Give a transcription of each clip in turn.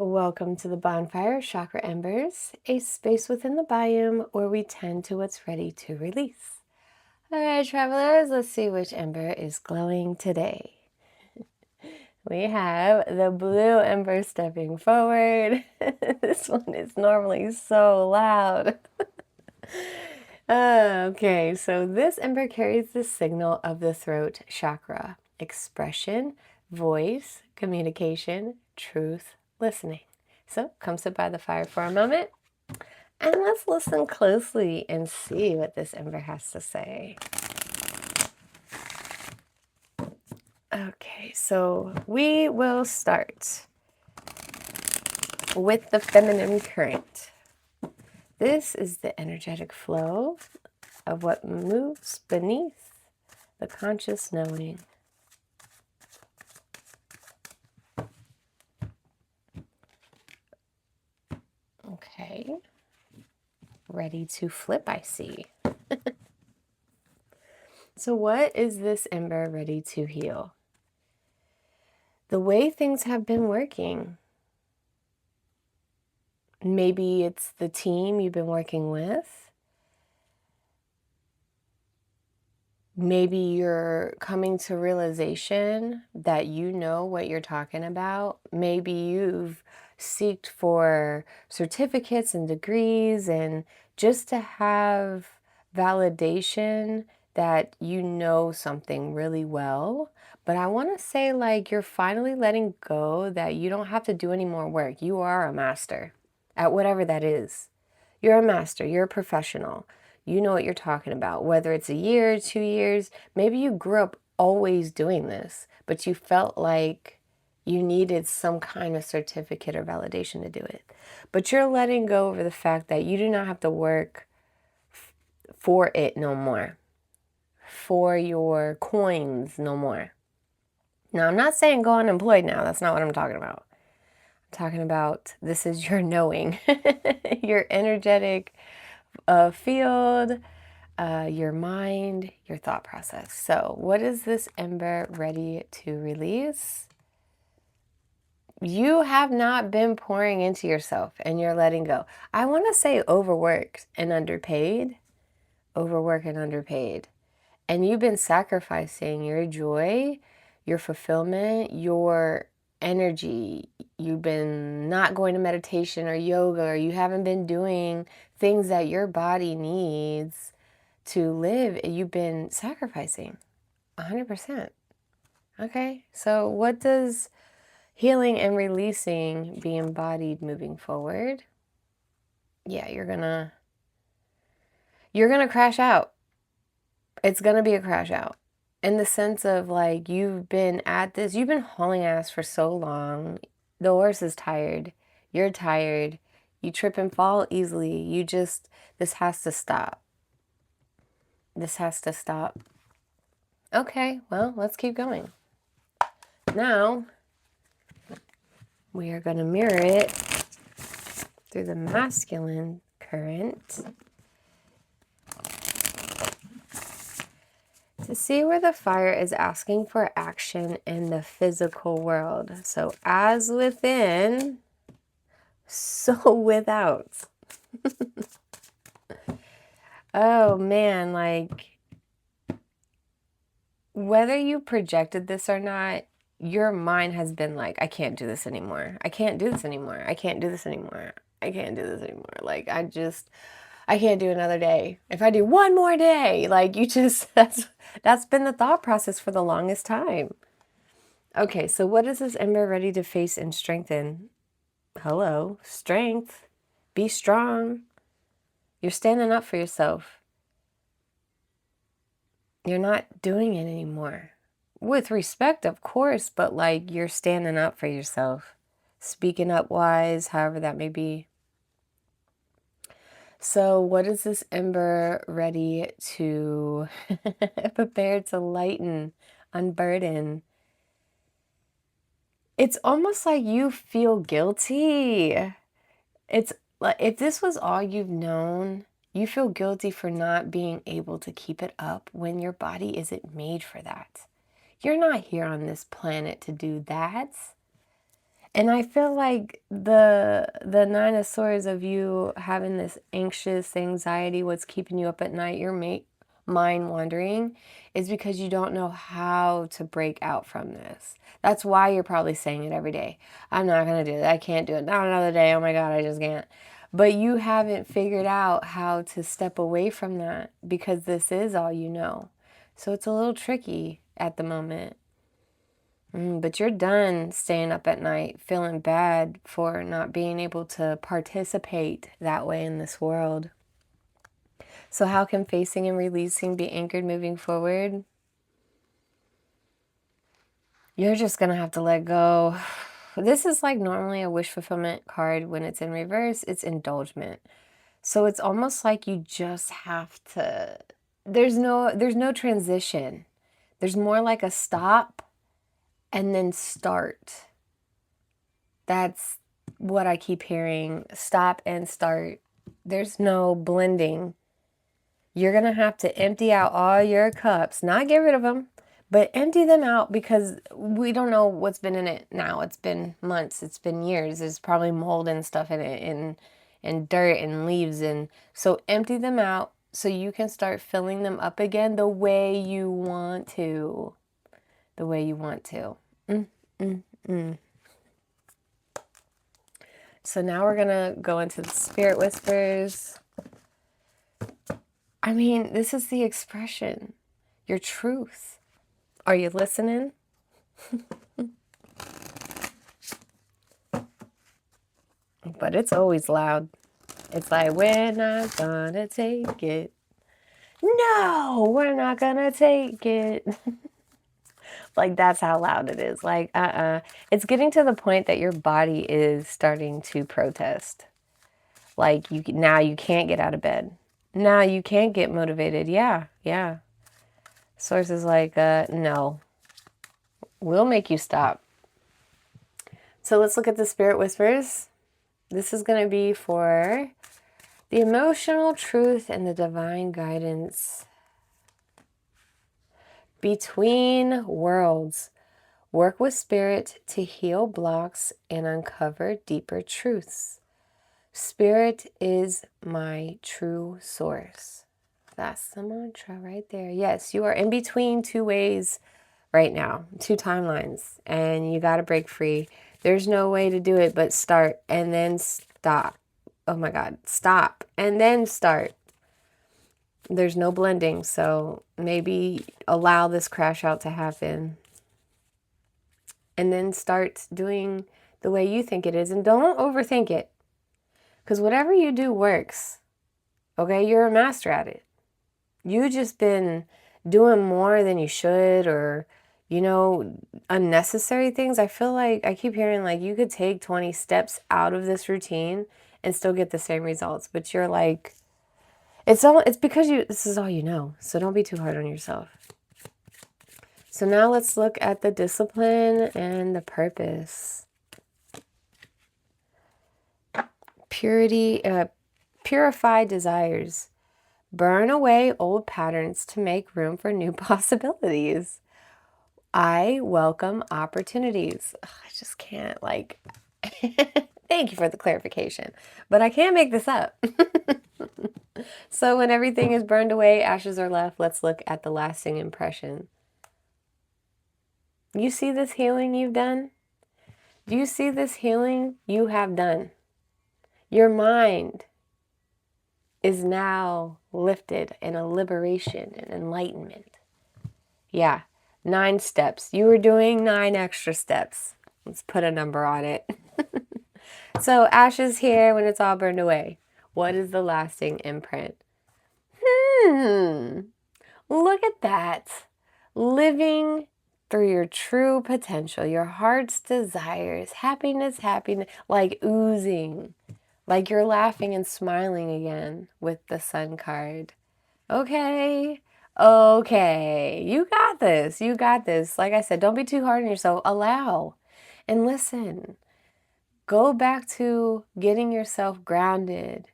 Welcome to the Bonfire of Chakra Embers, a space within the biome where we tend to what's ready to release. All right, travelers, let's see which ember is glowing today. We have the blue ember stepping forward. This one is normally so loud. Okay, so this ember carries the signal of the throat chakra: expression, voice, communication, truth, listening. So come sit by the fire for a moment and let's listen closely and see what this ember has to say. Okay, so we will start with the feminine current. This is the energetic flow of what moves beneath the conscious knowing. Okay, ready to flip, I see. So what is this ember ready to heal? The way things have been working. Maybe it's the team you've been working with. Maybe you're coming to realization that you know what you're talking about. Maybe you've sought for certificates and degrees and just to have validation that you know something really well. But I want to say, like, you're finally letting go that you don't have to do any more work. You are a master at whatever that is. You're a master. You're a professional. You know what you're talking about, whether it's a year, 2 years. Maybe you grew up always doing this, but you felt like you needed some kind of certificate or validation to do it. But you're letting go over the fact that you do not have to work for it no more, for your coins no more. Now, I'm not saying go unemployed now. That's not what I'm talking about. I'm talking about this is your knowing, your energetic field, your mind, your thought process. So what is this ember ready to release? You have not been pouring into yourself and you're letting go. I want to say overworked and underpaid. Overworked and underpaid. And you've been sacrificing your joy, your fulfillment, your energy. You've been not going to meditation or yoga, or you haven't been doing things that your body needs to live. You've been sacrificing 100%. Okay, so what does healing and releasing be embodied moving forward? Yeah, you're gonna crash out. It's gonna be a crash out. In the sense of, like, you've been at this, you've been hauling ass for so long. The horse is tired. You're tired. You trip and fall easily. This has to stop. This has to stop. Okay, well, let's keep going. Now, we are going to mirror it through the masculine current to see where the fire is asking for action in the physical world. So as within, so without. Oh man, like, whether you projected this or not, your mind has been like, I can't do this anymore. I can't do this anymore. I can't do this anymore. I can't do this anymore. Like, I can't do another day. If I do one more day, like, that's been the thought process for the longest time. Okay, so what is this ember ready to face and strengthen? Hello, strength. Be strong. You're standing up for yourself. You're not doing it anymore. With respect, of course, but like, you're standing up for yourself. Speaking up wise, however that may be. So what is this ember ready to prepare to lighten, unburden? It's almost like you feel guilty. It's like, if this was all you've known, you feel guilty for not being able to keep it up when your body isn't made for that. You're not here on this planet to do that. And I feel like the Nine of Swords of you having this anxious anxiety, what's keeping you up at night, your mind wandering, is because you don't know how to break out from this. That's why you're probably saying it every day. I'm not going to do it. I can't do it. Not another day. Oh my God, I just can't. But you haven't figured out how to step away from that because this is all you know. So it's a little tricky at the moment. But you're done staying up at night feeling bad for not being able to participate that way in this world. So how can facing and releasing be anchored moving forward? You're just going to have to let go. This is like normally a wish fulfillment card. When it's in reverse, it's indulgement. So it's almost like you just have to, there's no transition. There's more like a stop and then start. That's what I keep hearing. Stop and start. There's no blending. You're going to have to empty out all your cups, not get rid of them, but empty them out because we don't know what's been in it now. It's been months. It's been years. There's probably mold and stuff in it and dirt and leaves. And so empty them out so you can start filling them up again the way you want to. The way you want to. So now we're going to go into the spirit whispers. I mean, this is the expression, your truth. Are you listening? But it's always loud. It's like, we're not gonna take it. No, we're not gonna take it. Like, that's how loud it is. Like, It's getting to the point that your body is starting to protest. Like, now you can't get out of bed. Now you can't get motivated. Yeah. Source is like, no. We'll make you stop. So let's look at the spirit whispers. This is going to be for the emotional truth and the divine guidance. Between worlds, work with spirit to heal blocks and uncover deeper truths. Spirit is my true source. That's the mantra right there. Yes, you are in between two ways right now, two timelines, and you got to break free. There's no way to do it but start and then stop. Oh my God, stop and then start. There's no blending, so maybe allow this crash out to happen. And then start doing the way you think it is, and don't overthink it. Because whatever you do works. Okay, you're a master at it. You just been doing more than you should, or, unnecessary things. I feel like I keep hearing like you could take 20 steps out of this routine and still get the same results. But you're like, it's because this is all you know. So don't be too hard on yourself. So now let's look at the discipline and the purpose. Purify desires. Burn away old patterns to make room for new possibilities. I welcome opportunities. Ugh, I just can't thank you for the clarification, but I can't make this up. So when everything is burned away, ashes are left, let's look at the lasting impression. You see this healing you've done? Do you see this healing you have done? Your mind is now lifted in a liberation and enlightenment. Yeah, 9 steps. You were doing 9 extra steps. Let's put a number on it. So ashes here when it's all burned away. What is the lasting imprint? Look at that. Living through your true potential, your heart's desires, happiness, like oozing. Like you're laughing and smiling again with the Sun card. Okay. You got this. Like I said, don't be too hard on yourself. Allow and listen. Go back to getting yourself grounded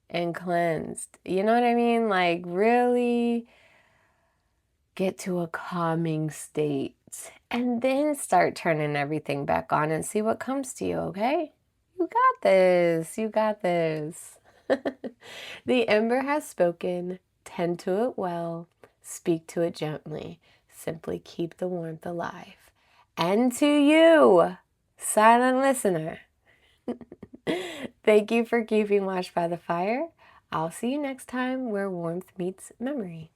and cleansed. You know what I mean? Like really get to a calming state And then start turning everything back on and see what comes to you, okay? You got this. You got this. The ember has spoken. Tend to it well. Speak to it gently. Simply keep the warmth alive. And to you, silent listener, thank you for keeping watch by the fire. I'll see you next time where warmth meets memory.